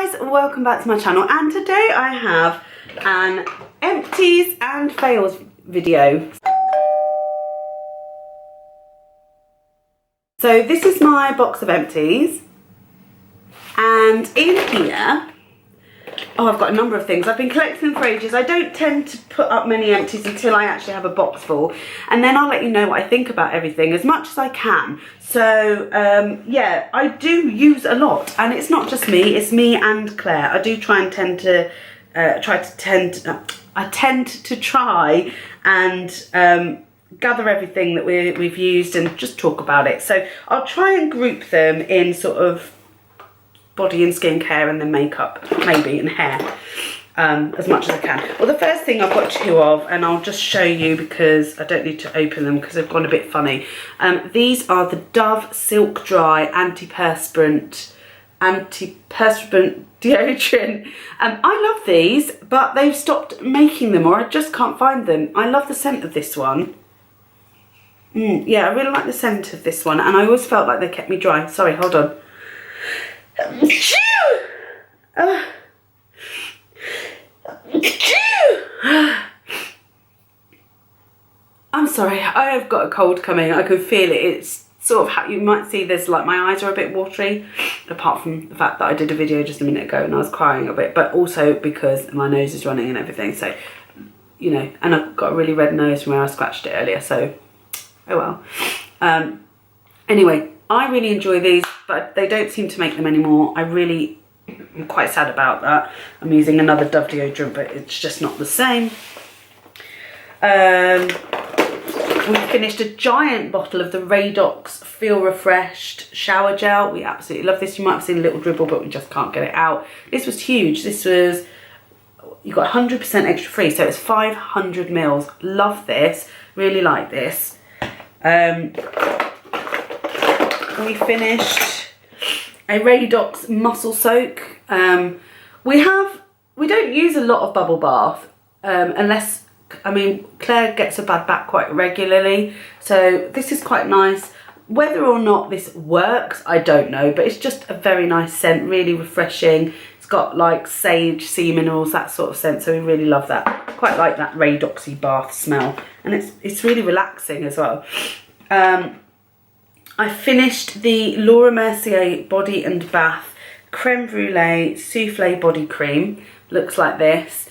guys, welcome back to my channel, and today I have an empties and fails video. So this is my box of empties, and in here, I've got a number of things. I've been collecting them for ages. I don't tend to put up many empties until I actually have a box full, and then I'll let you know what I think about everything as much as I can. So yeah, I do use a lot, and it's not just me, it's me and Claire. I do try and tend to try and gather everything that we've used and just talk about it. So I'll try and group them in sort of body and skincare, and then makeup maybe, and hair, as much as I can. Well, the first thing I've got two of, and I'll just show you because I don't need to open them because they've gone a bit funny. These are the Dove Silk Dry antiperspirant deodorant. I love these, but they've stopped making them, or I just can't find them. I love the scent of this one. Yeah, I really like the scent of this one, and I always felt like they kept me dry. Sorry, hold on. I'm sorry, I have got a cold coming. I can feel it. It's sort of how you might see there's like my eyes are a bit watery, apart from the fact that I did a video just a minute ago and I was crying a bit, but also because my nose is running and everything. So, you know, and I've got a really red nose from where I scratched it earlier, so oh well. Anyway, I really enjoy these, but they don't seem to make them anymore. I'm quite sad about that. I'm using another Dove deodorant, but it's just not the same. We finished a giant bottle of the Radox Feel Refreshed shower gel. We absolutely love this. You might have seen a little dribble, but we just can't get it out. This was huge. This was, you got 100% extra free, so it's 500 mils. Love this. Really like this. We finished a Radox Muscle Soak. We don't use a lot of bubble bath unless, I mean, Claire gets a bad back quite regularly, so this is quite nice. Whether or not this works, I don't know, but it's just a very nice scent, really refreshing. It's got like sage, sea minerals, that sort of scent, so we really love that. Quite like that Radoxy bath smell, and it's really relaxing as well. I finished the Laura Mercier Body and Bath Creme Brulee Souffle Body Cream. Looks like this.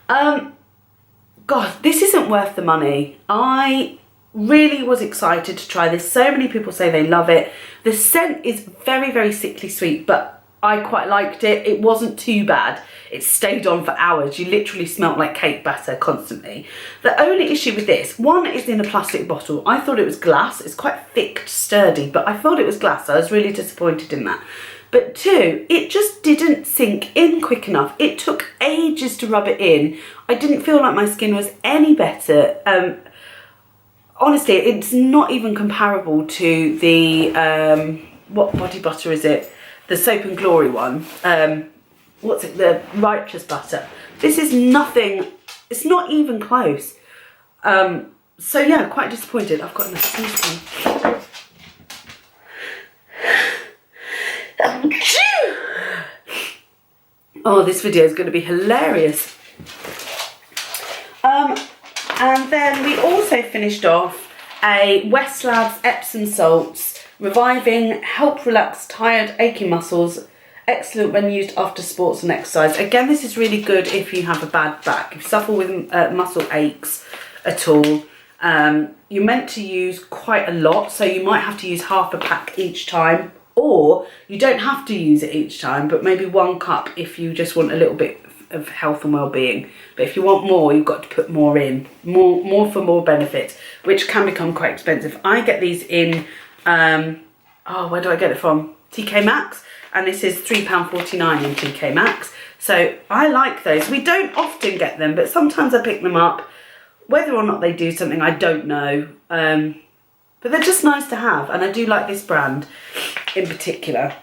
God, this isn't worth the money. I really was excited to try this. So many people say they love it. The scent is very, very sickly sweet, but I quite liked it. It wasn't too bad. It stayed on for hours. You literally smelt like cake batter constantly. The only issue with this, one, is in a plastic bottle. I thought it was glass. It's quite thick, sturdy, but I thought it was glass. I was really disappointed in that. But two, it just didn't sink in quick enough. It took ages to rub it in. I didn't feel like my skin was any better. Honestly, it's not even comparable to the, what body butter is it? The Soap and Glory one. What's it? The Righteous Butter. This is nothing. It's not even close. So yeah, quite disappointed. I've got enough teaspoon. Oh, this video is going to be hilarious. And then we also finished off a Westlab's Epsom Salts Reviving Help Relax Tired Aching Muscles. Excellent when used after sports and exercise. Again, this is really good if you have a bad back. If you suffer with muscle aches at all, you're meant to use quite a lot, so you might have to use half a pack each time, or you don't have to use it each time, but maybe 1 cup if you just want a little bit of health and well-being. But if you want more, you've got to put more in, more for more benefit, which can become quite expensive. I get these in, oh, where do I get it from? TK Maxx, and this is £3.49 in TK Maxx. So I like those. We don't often get them, but sometimes I pick them up. Whether or not they do something, I don't know. But they're just nice to have, and I do like this brand in particular.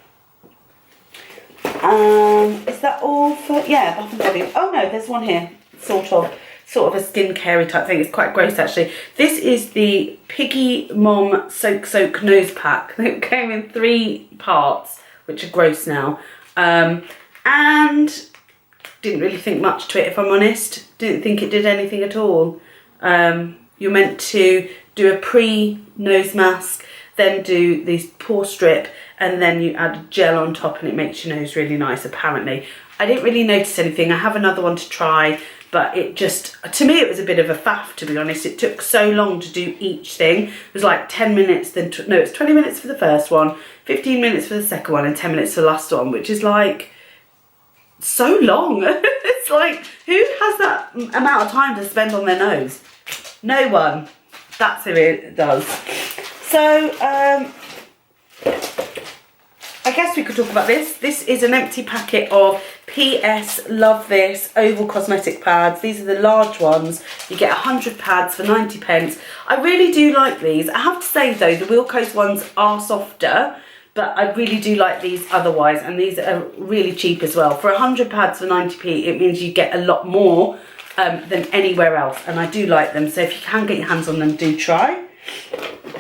Is that all for, yeah, Bath and Body. Oh no, there's one here, sort of a skincare type thing. It's quite gross actually. This is the Piggy Mom Soak Nose Pack. It came in 3 parts, which are gross now. And and didn't really think much to it, if I'm honest. Didn't think it did anything at all. You're meant to do a pre-nose mask, then do this pore strip, and then you add gel on top and it makes your nose really nice, apparently. I didn't really notice anything. I have another one to try, but it just, to me, it was a bit of a faff, to be honest. It took so long to do each thing. It was like 10 minutes, then, no, it's 20 minutes for the first one, 15 minutes for the second one, and 10 minutes for the last one, which is like, so long. It's like, who has that amount of time to spend on their nose? No one. That's who it does. So, I guess we could talk about this. This is an empty packet of PS Love This Oval Cosmetic Pads. These are the large ones. You get 100 pads for 90 pence. I really do like these. I have to say though, the Wilko's ones are softer, but I really do like these otherwise, and these are really cheap as well. For 100 pads for 90p, it means you get a lot more than anywhere else, and I do like them. So if you can get your hands on them, do try.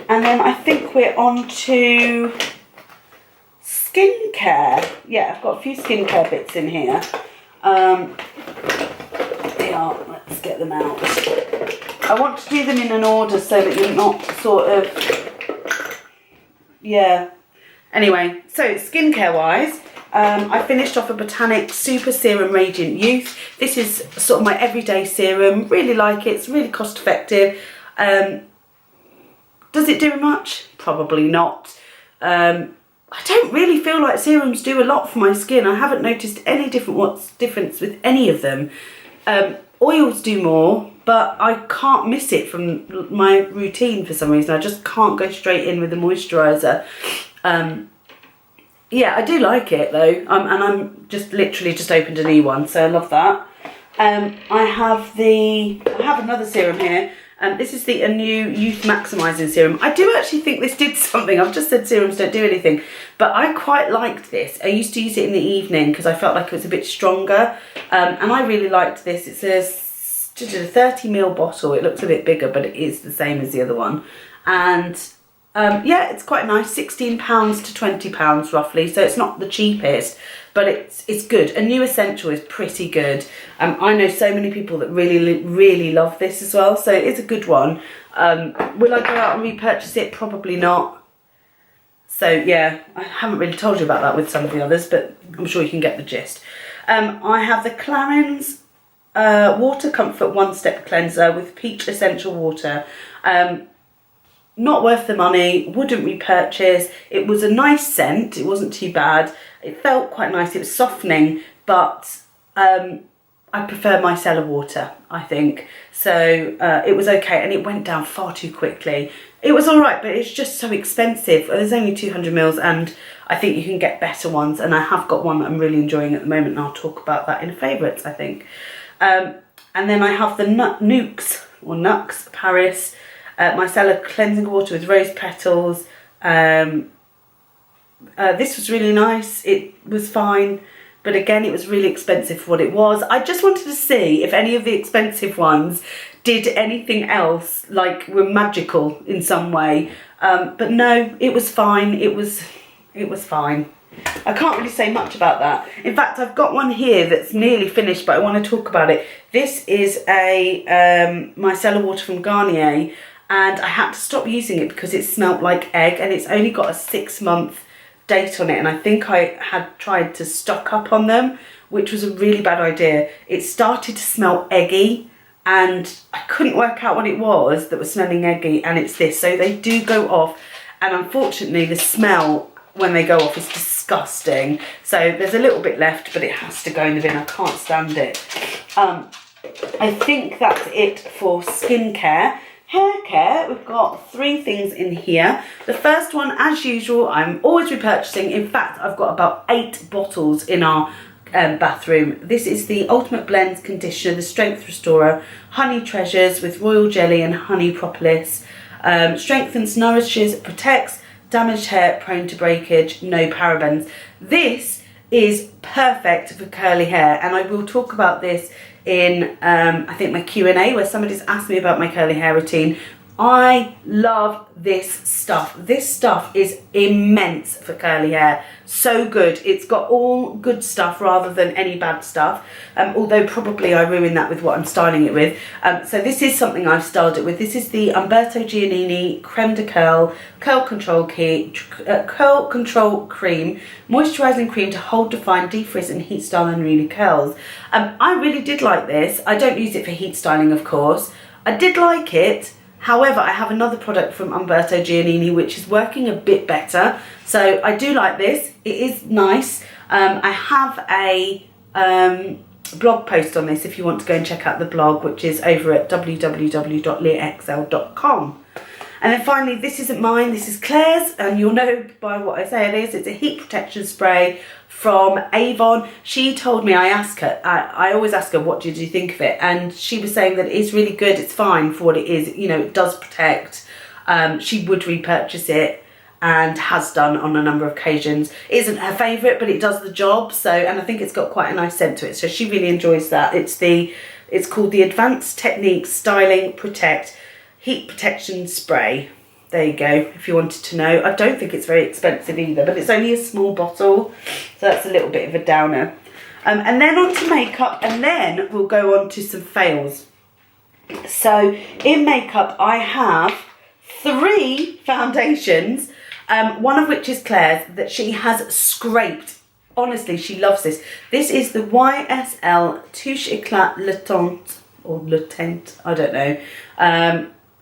And then I think we're on to skincare. Yeah, I've got a few skincare bits in here. They are, let's get them out. I want to do them in an order so that you're not sort of, yeah. Anyway, so skincare wise, I finished off a Botanic Super Serum Radiant Youth. This is sort of my everyday serum. Really like it. It's really cost effective. Does it do much? Probably not. I don't really feel like serums do a lot for my skin. I haven't noticed any difference with any of them. Oils do more, but I can't miss it from my routine for some reason. I just can't go straight in with the moisturiser. Yeah, I do like it though, and I'm just literally just opened a new one, so I love that. I have another serum here. This is the new Youth Maximising Serum. I do actually think this did something. I've just said serums don't do anything, but I quite liked this. I used to use it in the evening because I felt like it was a bit stronger, and I really liked this. It's a 30ml bottle. It looks a bit bigger, but it is the same as the other one. And yeah, it's quite nice. £16 to £20 roughly, so it's not the cheapest, but it's good. A New Essential is pretty good. I know so many people that really love this as well, so it's a good one. Will I go out and repurchase it? Probably not. So yeah, I haven't really told you about that with some of the others, but I'm sure you can get the gist. I have the Clarins Water Comfort One Step Cleanser with Peach Essential Water. Not worth the money, wouldn't repurchase. It was a nice scent, it wasn't too bad. It felt quite nice, it was softening, but I prefer micellar water, I think. So it was okay, and it went down far too quickly. It was all right, but it's just so expensive. There's only 200ml, and I think you can get better ones, and I have got one that I'm really enjoying at the moment, and I'll talk about that in favourites, I think. And then I have the Nux Paris micellar cleansing water with rose petals. This was really nice. It was fine, but again, it was really expensive for what it was. I just wanted to see if any of the expensive ones did anything else, like were magical in some way. But no, it was fine. It was fine. I can't really say much about that. In fact, I've got one here that's nearly finished, but I want to talk about it. This is a micellar water from Garnier, and I had to stop using it because it smelt like egg, and it's only got a 6-month date on it, and I think I had tried to stock up on them, which was a really bad idea. It started to smell eggy, and I couldn't work out what it was that was smelling eggy, and it's this. So they do go off, and unfortunately the smell when they go off is disgusting. So there's a little bit left, but it has to go in the bin. I can't stand it. I think that's it for skincare. Hair care, we've got 3 things in here. The first one, as usual, I'm always repurchasing. In fact, I've got about 8 bottles in our bathroom. This is the Ultimate Blends Conditioner, the Strength Restorer, Honey Treasures with Royal Jelly and Honey Propolis. Strengthens, nourishes, protects damaged hair prone to breakage, no parabens. This is perfect for curly hair, and I will talk about this in I think my Q&A, where somebody's asked me about my curly hair routine. I love this stuff. This stuff is immense for curly hair. So good. It's got all good stuff rather than any bad stuff. Although probably I ruined that with what I'm styling it with. So this is something I've styled it with. This is the Umberto Giannini Creme de Curl Curl Control Cream, moisturising cream to hold, define, defrizz and heat style unruly curls. I really did like this. I don't use it for heat styling, of course. I did like it. However, I have another product from Umberto Giannini which is working a bit better. So I do like this. It is nice. I have a blog post on this if you want to go and check out the blog, which is over at www.leahxl.com. And then finally, this isn't mine, this is Claire's, and you'll know by what I say it is. It's a heat protection spray from Avon. She told me, I always ask her, what did you think of it? And she was saying that it is really good, it's fine for what it is, you know, it does protect. She would repurchase it and has done on a number of occasions. It isn't her favourite, but it does the job. So, and I think it's got quite a nice scent to it, so she really enjoys that. It's called the Advanced Techniques Styling Protect Heat Protection Spray. There you go, if you wanted to know. I don't think it's very expensive either, but it's only a small bottle, so that's a little bit of a downer. And then on to makeup, and then we'll go on to some fails. So in makeup, I have 3 foundations, one of which is Claire's, that she has scraped. Honestly, she loves this. This is the YSL Touche Eclat Le Tint, or Le Tint, I don't know.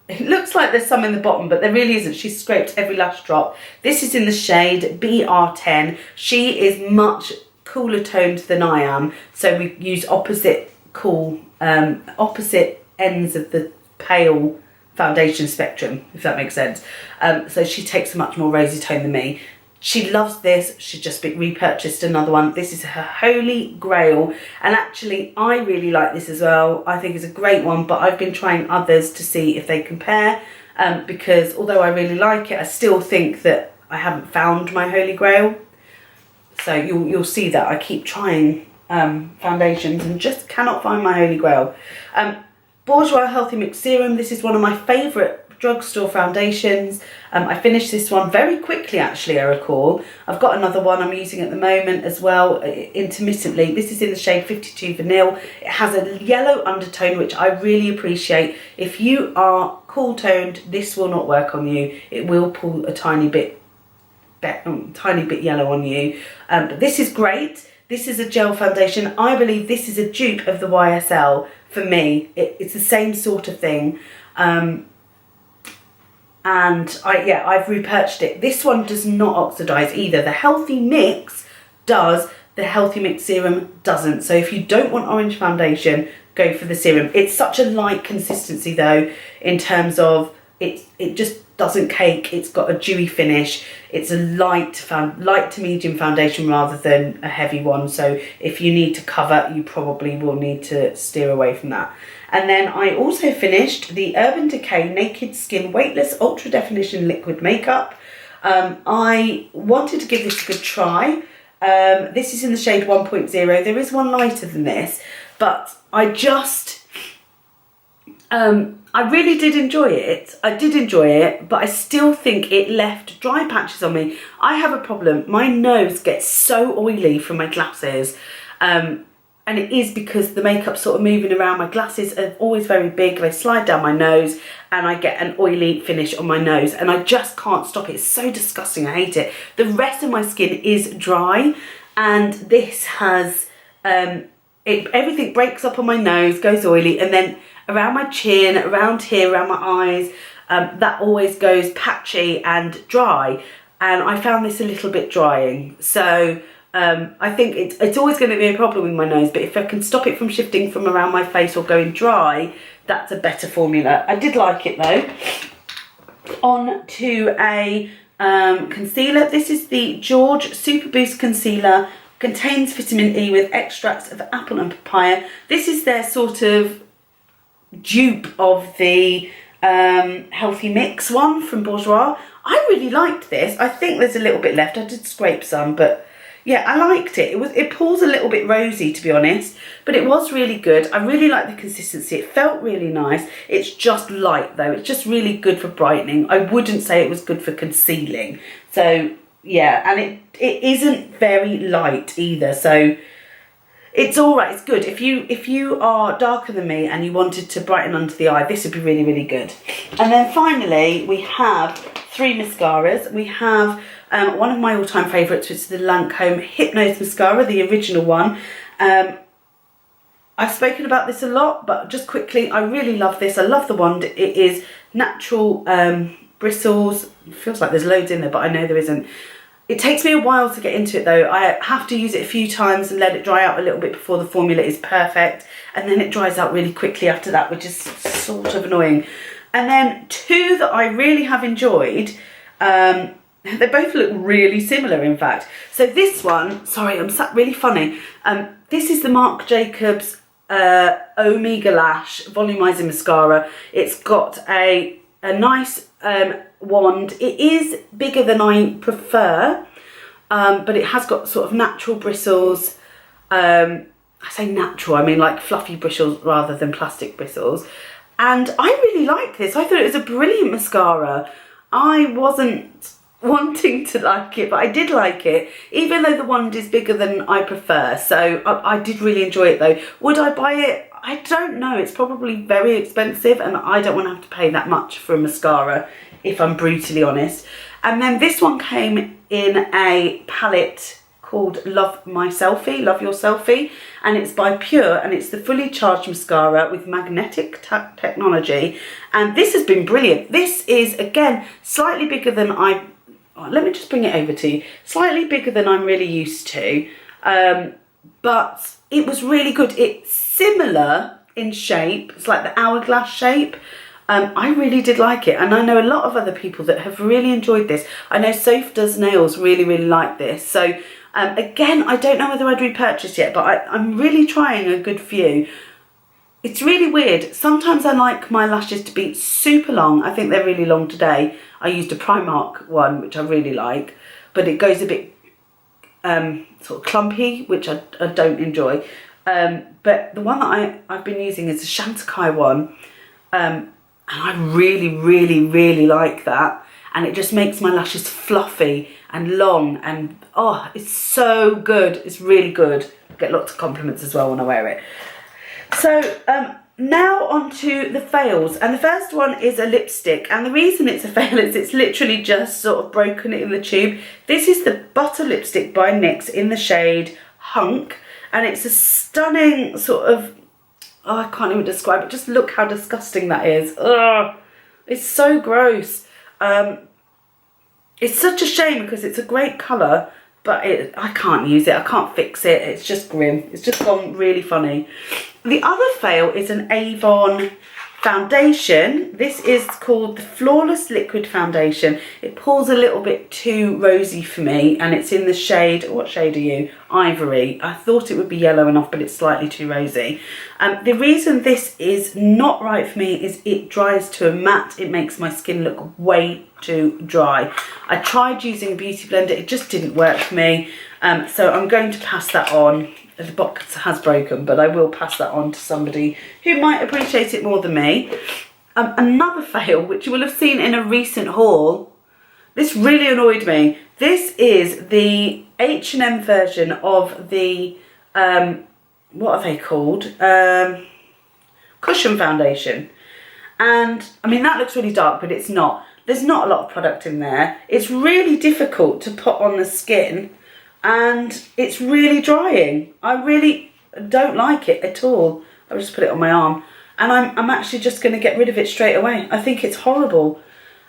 It looks like there's some in the bottom, but there really isn't. She's scraped every last drop. This is in the shade BR10. She is much cooler toned than I am, so we use opposite ends of the pale foundation spectrum, if that makes sense. So she takes a much more rosy tone than me. She loves this. She just repurchased another one. This is her holy grail, and actually I really like this as well. I think it's a great one, but I've been trying others to see if they compare, because although I really like it, I still think that I haven't found my holy grail. So you'll see that I keep trying foundations and just cannot find my holy grail. Bourjois Healthy Mix Serum. This is one of my favourite drugstore foundations. I finished this one very quickly, actually, I recall. I've got another one I'm using at the moment as well, intermittently. This is in the shade 52 Vanille. It has a yellow undertone, which I really appreciate. If you are cool toned, this will not work on you. It will pull a tiny bit yellow on you. But this is great. This is a gel foundation. I believe this is a dupe of the YSL for me. It's the same sort of thing. And I've repurchased it. This one does not oxidize either. The Healthy Mix does, the Healthy Mix Serum doesn't. So if you don't want orange foundation, go for the serum. It's such a light consistency though, in terms of it just doesn't cake. It's got a dewy finish. It's a light to medium foundation rather than a heavy one. So if you need to cover, you probably will need to steer away from that. And then I also finished the Urban Decay Naked Skin Weightless Ultra Definition Liquid Makeup. I wanted to give this a good try. This is in the shade 1.0. There is one lighter than this, but I really did enjoy it. I did enjoy it, but I still think it left dry patches on me. I have a problem. My nose gets so oily from my glasses. And it is because the makeup's sort of moving around. My glasses are always very big. They slide down my nose and I get an oily finish on my nose. And I just can't stop it. It's so disgusting. I hate it. The rest of my skin is dry. And this has, everything breaks up on my nose, goes oily. And then around my chin, around here, around my eyes, that always goes patchy and dry. And I found this a little bit drying. So I think it's always going to be a problem with my nose, but if I can stop it from shifting from around my face or going dry, that's a better formula. I did like it though. On to a concealer. This is the George Super Boost Concealer. Contains vitamin E with extracts of apple and papaya. This is their sort of dupe of the Healthy Mix one from Bourjois. I really liked this. I think there's a little bit left. I did scrape some, but yeah, I liked it. It pulls a little bit rosy, to be honest, but it was really good. I really like the consistency. It felt really nice. It's just light though. It's just really good for brightening. I wouldn't say it was good for concealing. So yeah, and it isn't very light either. So it's all right. It's good. If you are darker than me and you wanted to brighten under the eye, this would be really, really good. And then finally, we have 3 mascaras. We have one of my all-time favourites, which is the Lancome Hypnose Mascara, the original one. I've spoken about this a lot, but just quickly, I really love this. I love the wand. It is natural bristles. It feels like there's loads in there, but I know there isn't. It takes me a while to get into it though. I have to use it a few times and let it dry out a little bit before the formula is perfect. And then it dries out really quickly after that, which is sort of annoying. And then 2 that I really have enjoyed, they both look really similar in fact. So this one, sorry, I'm sat really funny. This is the Marc Jacobs Omega Lash Volumizing Mascara. It's got a nice wand. It is bigger than I prefer, but it has got sort of natural bristles. I say natural, I mean like fluffy bristles rather than plastic bristles. And I really like this. I thought it was a brilliant mascara. I wasn't wanting to like it, but I did like it, even though the wand is bigger than I prefer. So I did really enjoy it though. Would I buy it? I don't know. It's probably very expensive and I don't want to have to pay that much for a mascara, if I'm brutally honest. And then this one came in a palette called Love My Selfie, Love Your Selfie, and it's by Pure, and it's the fully charged mascara with magnetic technology, and this has been brilliant. This is, again, slightly bigger than let me just bring it over to you, slightly bigger than I'm really used to, but it was really good. It's similar in shape, it's like the hourglass shape. I really did like it, and I know a lot of other people that have really enjoyed this. I know Soph Does Nails really like this. So again, I don't know whether I'd repurchase yet, but I'm really trying a good few. It's really weird. Sometimes I like my lashes to be super long. I think they're really long today. I used a Primark one, which I really like, but it goes a bit sort of clumpy, which I don't enjoy. But the one that I've been using is the Chantecaille one. And I really like that, and it just makes my lashes fluffy and long, and oh, it's so good. It's really good. I get lots of compliments as well when I wear it. So now on to the fails, and the first one is a lipstick, and the reason it's a fail is it's literally just sort of broken it in the tube. This is the Butter lipstick by NYX in the shade Hunk, and it's a stunning sort of, oh, I can't even describe it. Just look how disgusting that is. Ugh, it's so gross. It's such a shame because it's a great colour, but I can't use it. I can't fix it. It's just grim. It's just gone really funny. The other fail is an Avon foundation. This is called the Flawless Liquid Foundation. It pulls a little bit too rosy for me, and it's in the shade, what shade are you? Ivory. I thought it would be yellow enough, but it's slightly too rosy. The reason this is not right for me is it dries to a matte. It makes my skin look way too dry. I tried using a beauty blender. It just didn't work for me. So I'm going to pass that on. The box has broken, but I will pass that on to somebody who might appreciate it more than me. Another fail, which you will have seen in a recent haul. This really annoyed me. This is the H&M version of the, what are they called? Cushion foundation. And, I mean, that looks really dark, but it's not. There's not a lot of product in there. It's really difficult to put on the skin, and it's really drying. I really don't like it at all. I'll just put it on my arm, and I'm actually just going to get rid of it straight away. I think it's horrible,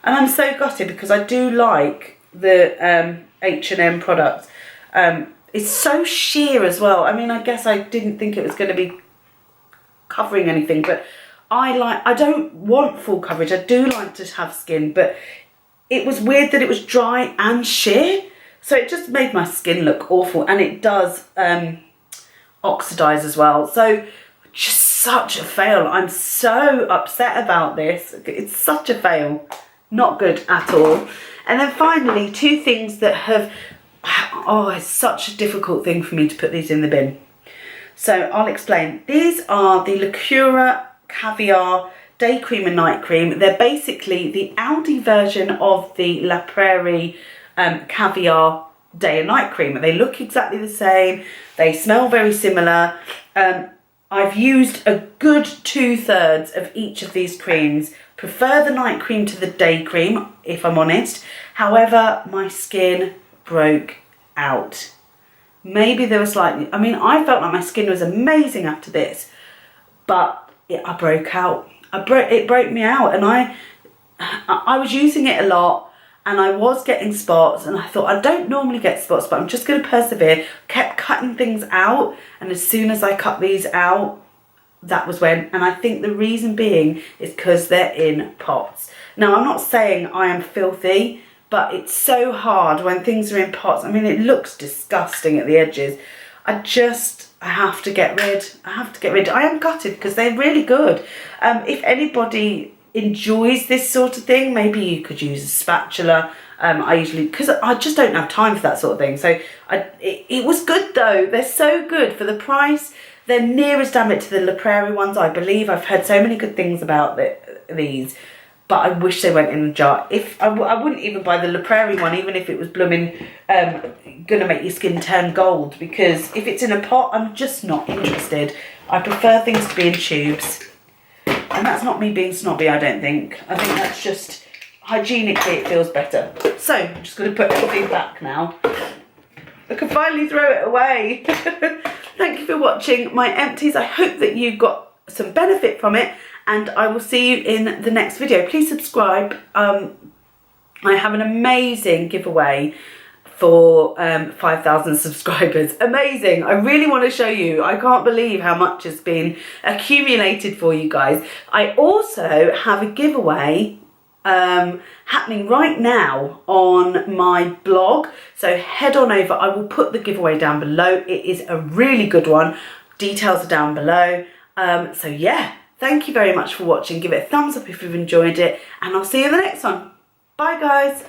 and I'm so gutted because I do like the H&M product. It's so sheer as well. I mean, I guess I didn't think it was going to be covering anything, but I don't want full coverage. I do like to have skin, but it was weird that it was dry and sheer. So it just made my skin look awful, and it does oxidize as well. So just such a fail. I'm so upset about this. It's such a fail. Not good at all. And then finally, two things that have oh, it's such a difficult thing for me to put these in the bin. So I'll explain. These are the Liqueur Caviar Day Cream and Night Cream. They're basically the Aldi version of the La Prairie Caviar Day and Night Cream. They look exactly the same. They smell very similar. I've used a good 2/3 of each of these creams. Prefer the night cream to the day cream, if I'm honest. However, my skin broke out. Maybe there was slightly, I mean, I felt like my skin was amazing after this, but I broke out. It broke me out, and I was using it a lot, and I was getting spots, and I thought, I don't normally get spots, but I'm just going to persevere. Kept cutting things out, and as soon as I cut these out, that was when, and I think the reason being is because they're in pots. Now, I'm not saying I am filthy, but it's so hard when things are in pots. I mean, it looks disgusting at the edges. I have to get rid. I am gutted because they're really good. If anybody enjoys this sort of thing, maybe you could use a spatula. I usually, because I just don't have time for that sort of thing. So it was good though. They're so good for the price. They're near as damn it to the La Prairie ones, I believe. I've heard so many good things about these, but I wish they went in a jar. If I wouldn't even buy the La Prairie one, even if it was blooming gonna make your skin turn gold, because if it's in a pot, I'm just not interested. I prefer things to be in tubes, and that's not me being snobby. I don't think. I think that's just hygienically it feels better. So I'm just gonna put everything back now. I can finally throw it away. Thank you for watching my empties. I hope that you got some benefit from it, and I will see you in the next video. Please subscribe. I have an amazing giveaway for 5,000 subscribers. Amazing. I really want to show you. I can't believe how much has been accumulated for you guys. I also have a giveaway happening right now on my blog, so head on over. I will put the giveaway down below. It is a really good one. Details are down below. So yeah, thank you very much for watching. Give it a thumbs up if you've enjoyed it, and I'll see you in the next one. Bye guys.